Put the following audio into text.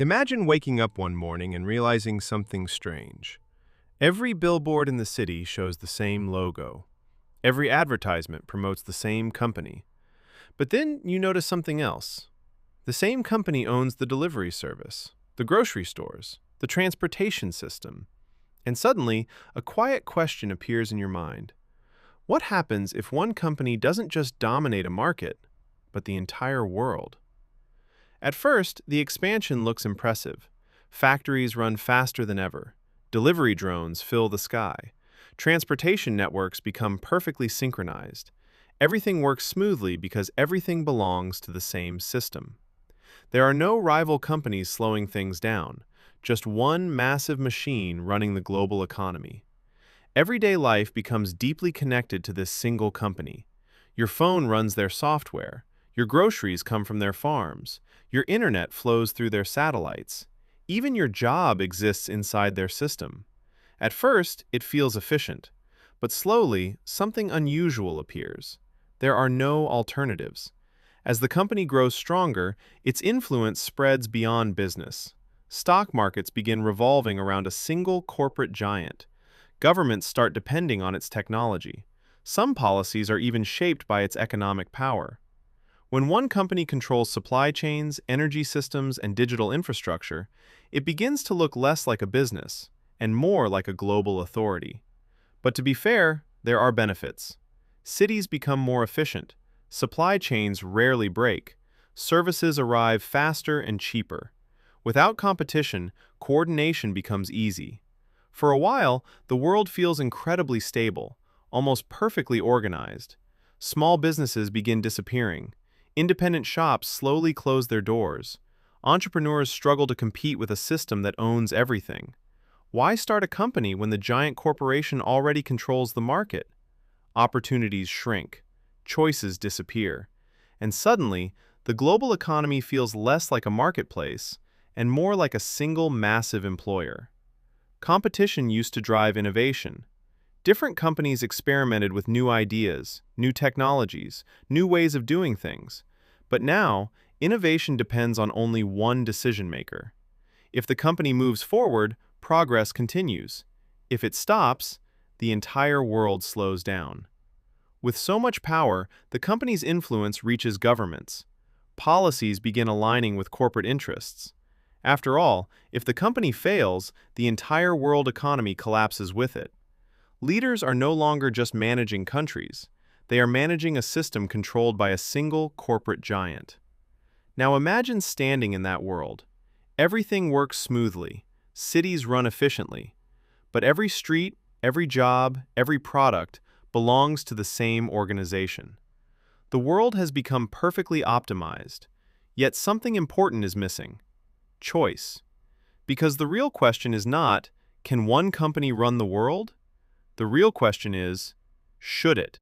Imagine waking up one morning and realizing something strange. Every billboard in the city shows the same logo. Every advertisement promotes the same company. But then you notice something else. The same company owns the delivery service, the grocery stores, the transportation system. And suddenly, a quiet question appears in your mind. What happens if one company doesn't just dominate a market, but the entire world? At first, the expansion looks impressive. Factories run faster than ever. Delivery drones fill the sky. Transportation networks become perfectly synchronized. Everything works smoothly because everything belongs to the same system. There are no rival companies slowing things down, just one massive machine running the global economy. Everyday life becomes deeply connected to this single company. Your phone runs their software. Your groceries come from their farms. Your internet flows through their satellites. Even your job exists inside their system. At first, it feels efficient, but slowly, something unusual appears. There are no alternatives. As the company grows stronger, its influence spreads beyond business. Stock markets begin revolving around a single corporate giant. Governments start depending on its technology. Some policies are even shaped by its economic power. When one company controls supply chains, energy systems, and digital infrastructure, it begins to look less like a business and more like a global authority. But to be fair, there are benefits. Cities become more efficient. Supply chains rarely break. Services arrive faster and cheaper. Without competition, coordination becomes easy. For a while, the world feels incredibly stable, almost perfectly organized. Small businesses begin disappearing. Independent shops slowly close their doors. Entrepreneurs struggle to compete with a system that owns everything. Why start a company when the giant corporation already controls the market? Opportunities shrink. Choices disappear. And suddenly, the global economy feels less like a marketplace and more like a single massive employer. Competition used to drive innovation. Different companies experimented with new ideas, new technologies, new ways of doing things. But now, innovation depends on only one decision maker. If the company moves forward, progress continues. If it stops, the entire world slows down. With so much power, the company's influence reaches governments. Policies begin aligning with corporate interests. After all, if the company fails, the entire world economy collapses with it. Leaders are no longer just managing countries. They are managing a system controlled by a single corporate giant. Now imagine standing in that world. Everything works smoothly. Cities run efficiently. But every street, every job, every product belongs to the same organization. The world has become perfectly optimized, yet something important is missing: choice. Because the real question is not, can one company run the world? The real question is, should it?